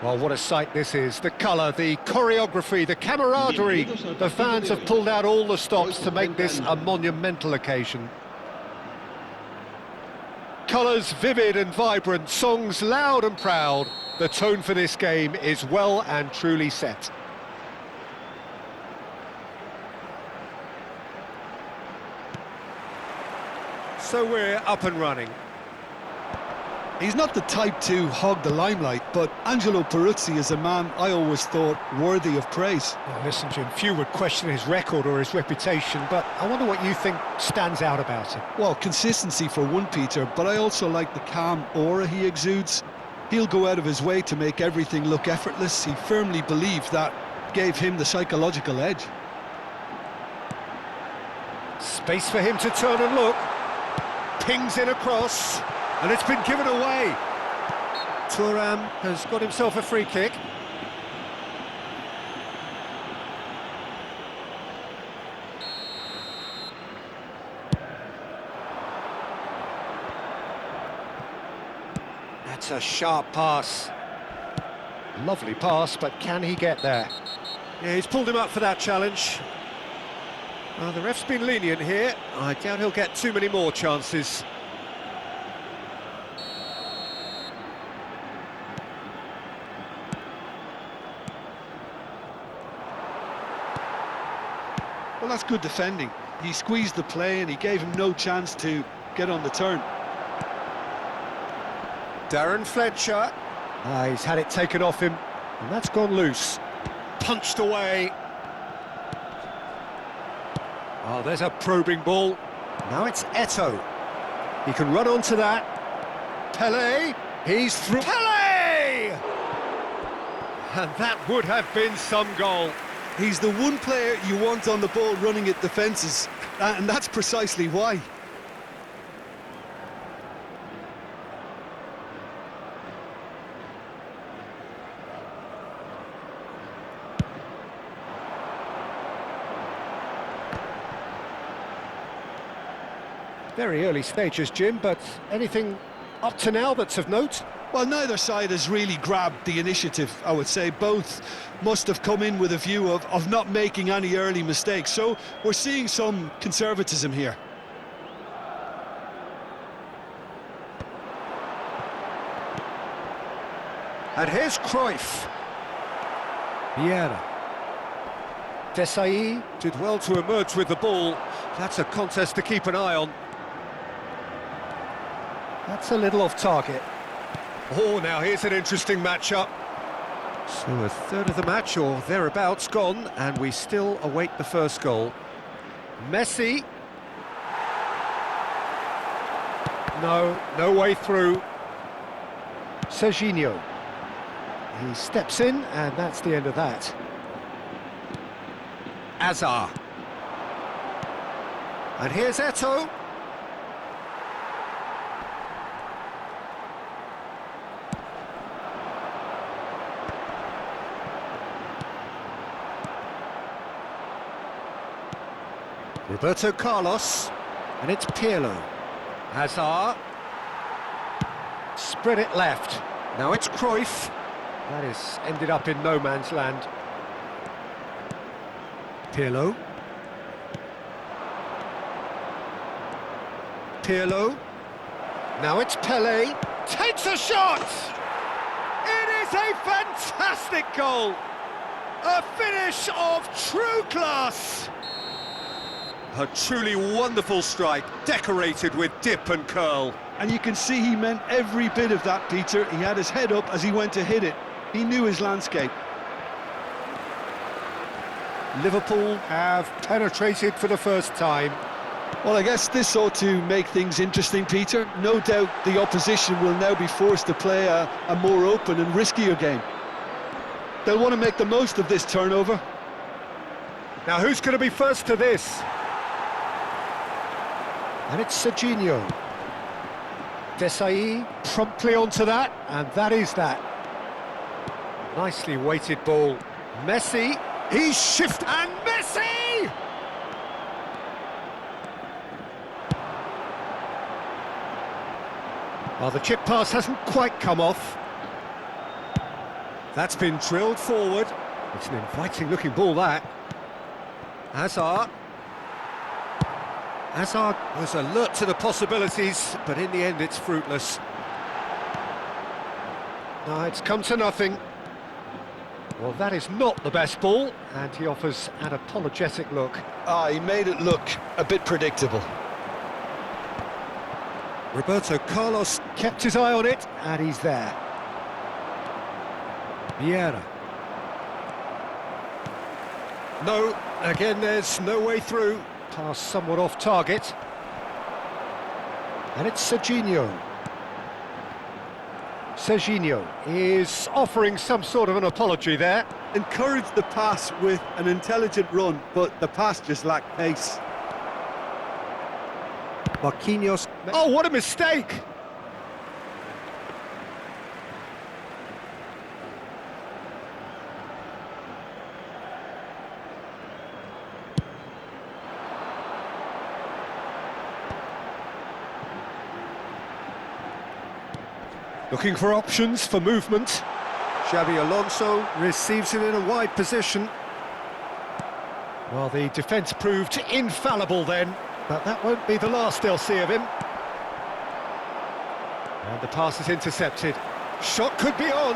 Well, what a sight this is. The colour, the choreography, the camaraderie. The fans have pulled out all the stops to make this a monumental occasion. Colours vivid and vibrant, songs loud and proud. The tone for this game is well and truly set. So we're up and running. He's not the type to hog the limelight, but Angelo Peruzzi is a man I always thought worthy of praise. Well, listen, Jim, few would question his record or his reputation, but I wonder what you think stands out about him. Well, consistency for one, Peter, but I also like the calm aura he exudes. He'll go out of his way to make everything look effortless. He firmly believes that gave him the psychological edge. Space for him to turn and look. Pings in across. And it's been given away. Thuram has got himself a free kick. That's a sharp pass. Lovely pass, but can he get there? Yeah, he's pulled him up for that challenge. Well, the ref's been lenient here. I doubt he'll get too many more chances. Well, that's good defending. He squeezed the play and he gave him no chance to get on the turn. Darren Fletcher. He's had it taken off him, and that's gone loose. Punched away. Oh, there's a probing ball. Now it's Eto'o. He can run onto that. Pelé. He's through. Pelé! And that would have been some goal. He's the one player you want on the ball running at defences, and that's precisely why. Very early stages, Jim, but anything up to now that's of note? Well, neither side has really grabbed the initiative, I would say. Both must have come in with a view of not making any early mistakes. So we're seeing some conservatism here. And here's Cruyff. Vieira. Desailly did well to emerge with the ball. That's a contest to keep an eye on. That's a little off target. Oh, now here's an interesting matchup. So a third of the match, or thereabouts, gone, and we still await the first goal. Messi. No way through. Serginho. He steps in, and that's the end of that. Azar. And here's Eto'o. Roberto Carlos, and it's Pirlo. Hazard. Spread it left. Now it's Cruyff. That has ended up in no man's land. Pirlo. Pirlo. Now it's Pelé. Takes a shot! It is a fantastic goal! A finish of true class! A truly wonderful strike, decorated with dip and curl. And you can see he meant every bit of that, Peter. He had his head up as he went to hit it. He knew his landscape. Liverpool have penetrated for the first time. Well, I guess this ought to make things interesting, Peter. No doubt the opposition will now be forced to play a more open and riskier game. They'll want to make the most of this turnover. Now, who's going to be first to this? And it's Serginho. Desailly promptly onto that, and that is that. Nicely weighted ball. Messi, he's shifted, and Messi! Well, the chip pass hasn't quite come off. That's been drilled forward. It's an inviting-looking ball, that. Hazard. Hazard was alert to the possibilities, but in the end it's fruitless. No, it's come to nothing. Well, that is not the best ball, and he offers an apologetic look. He made it look a bit predictable. Roberto Carlos kept his eye on it, and he's there. Vieira. No, again there's no way through. Pass somewhat off target. And it's Serginho. Serginho is offering some sort of an apology there. Encouraged the pass with an intelligent run, but the pass just lacked pace. Marquinhos. Oh, what a mistake! Looking for options for movement. Xabi Alonso receives it in a wide position. Well, the defence proved infallible then, but that won't be the last they'll see of him. And the pass is intercepted. Shot could be on.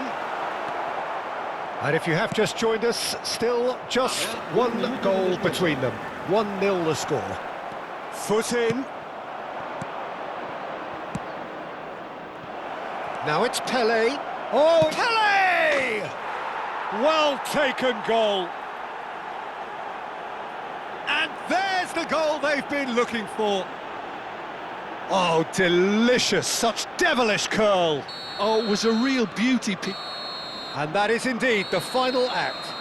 And if you have just joined us, still just one goal between them. 1-0 the score. Foot in. Now it's Pelé. Oh, Pelé! Well taken goal. And there's the goal they've been looking for. Oh, delicious, such devilish curl. Oh, it was a real beauty. And that is indeed the final act.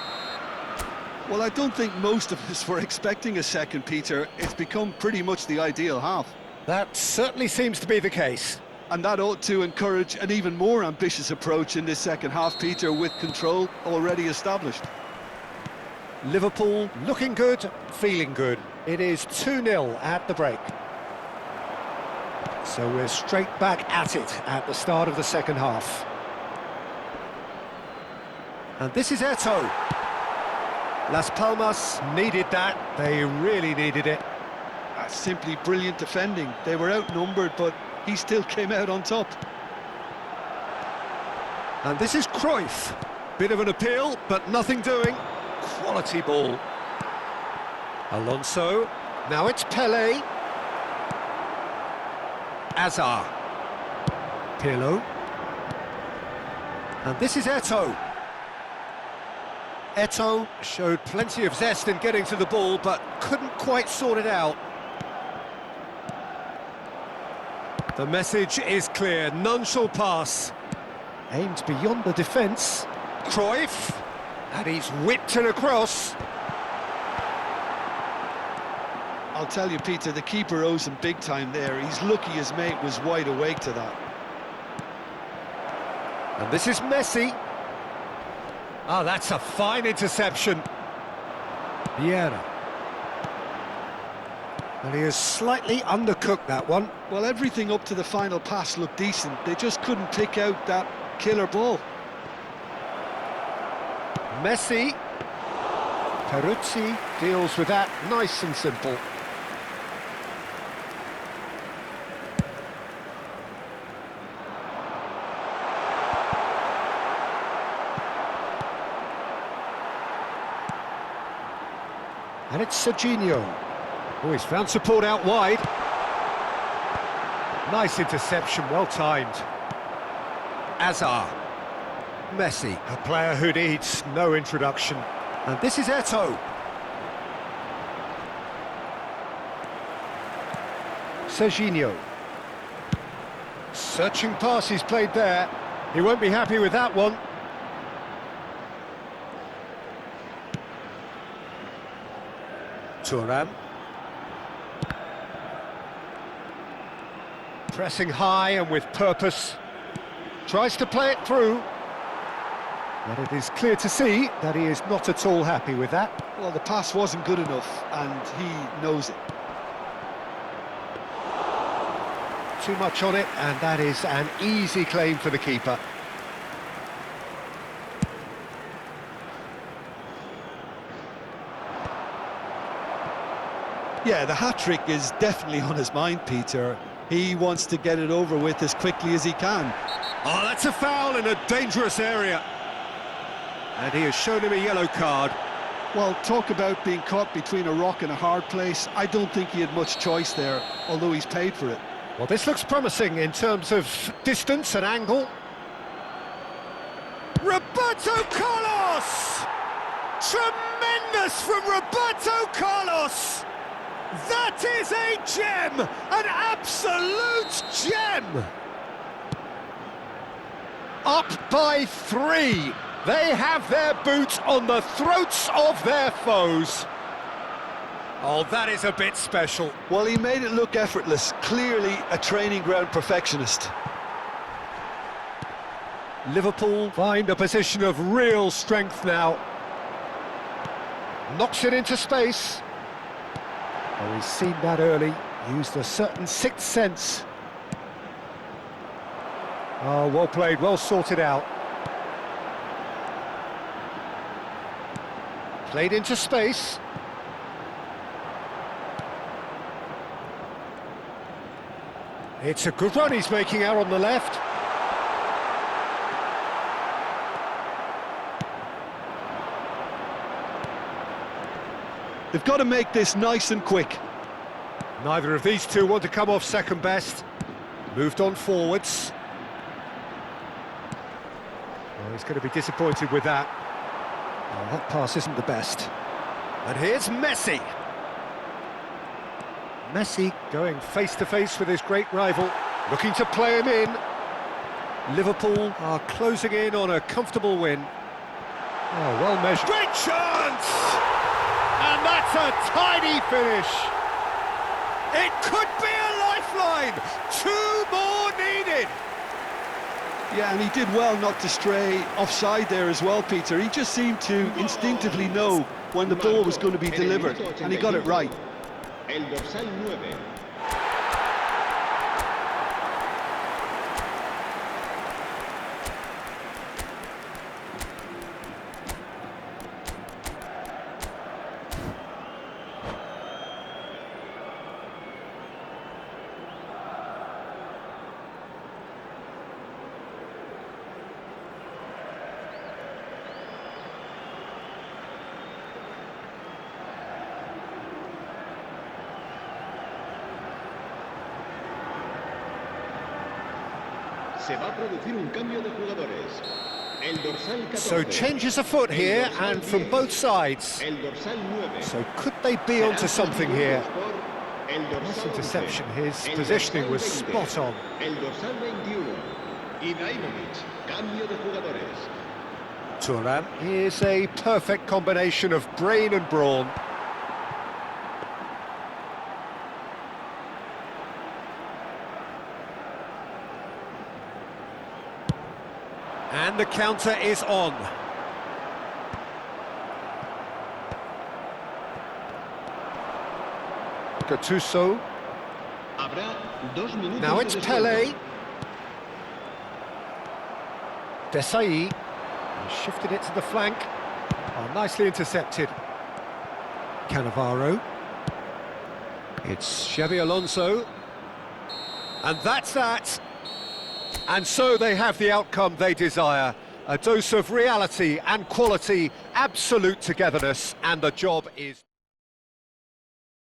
Well, I don't think most of us were expecting a second, Peter. It's become pretty much the ideal half. That certainly seems to be the case. And that ought to encourage an even more ambitious approach in this second half, Peter, with control already established. Liverpool looking good, feeling good. It is 2-0 at the break. So we're straight back at it at the start of the second half. And this is Eto'o. Las Palmas needed that. They really needed it. That's simply brilliant defending. They were outnumbered, but he still came out on top. And this is Cruyff. Bit of an appeal, but nothing doing. Quality ball. Alonso. Now it's Pelé. Hazard. Pirlo. And this is Eto'o. Eto'o showed plenty of zest in getting to the ball, but couldn't quite sort it out. The message is clear, none shall pass. Aimed beyond the defence. Cruyff, and he's whipped it across. I'll tell you, Peter, the keeper owes him big time there. He's lucky his mate was wide awake to that. And this is Messi. Oh, that's a fine interception. Vieira. And he has slightly undercooked that one. Well, everything up to the final pass looked decent. They just couldn't pick out that killer ball. Messi. Peruzzi deals with that nice and simple. And it's Serginho. Oh, he's found support out wide. Nice interception, well timed. Hazard. Messi, a player who needs no introduction. And this is Eto'o. Serginho. Searching pass he's played there. He won't be happy with that one. Thuram. Pressing high and with purpose. Tries to play it through. But it is clear to see that he is not at all happy with that. Well, the pass wasn't good enough, and he knows it. Too much on it, and that is an easy claim for the keeper. Yeah, the hat-trick is definitely on his mind, Peter. He wants to get it over with as quickly as he can. Oh, that's a foul in a dangerous area. And he has shown him a yellow card. Well, talk about being caught between a rock and a hard place. I don't think he had much choice there, although he's paid for it. Well, this looks promising in terms of distance and angle. Roberto Carlos! Tremendous from Roberto Carlos! That is a gem! An absolute gem! Up by 3. They have their boots on the throats of their foes. Oh, that is a bit special. Well, he made it look effortless. Clearly a training ground perfectionist. Liverpool find a position of real strength now. Knocks it into space. Oh, he's seen that early. Used a certain sixth sense. Oh, well played, well sorted out. Played into space. It's a good run he's making out on the left. They've got to make this nice and quick. Neither of these two want to come off second best. Moved on forwards. Well, he's going to be disappointed with that. Oh, that pass isn't the best. And here's Messi. Messi going face-to-face with his great rival, looking to play him in. Liverpool are closing in on a comfortable win. Oh, well measured. Great chance! And that's a tidy finish. It could be a lifeline. 2 more needed. Yeah, and he did well not to stray offside there as well, Peter. He just seemed to instinctively know when the ball was going to be delivered, and he got it right. El dorsal 9. Se va a producir un cambio de jugadores. El dorsal 14. So changes afoot here, and from both sides. El dorsal 9. So could they be onto something here? Nice interception, his positioning was spot on. El dorsal 21. Ibrahimovic, cambio de jugadores. Thuram is a perfect combination of brain and brawn. And the counter is on. Gattuso. Habrá 2 minutos Now de it's descuento. Pele. Desailly. He shifted it to the flank. Oh, nicely intercepted. Cannavaro. It's Xabi Alonso. And that's that. And so they have the outcome they desire. A dose of reality and quality, absolute togetherness, and the job is...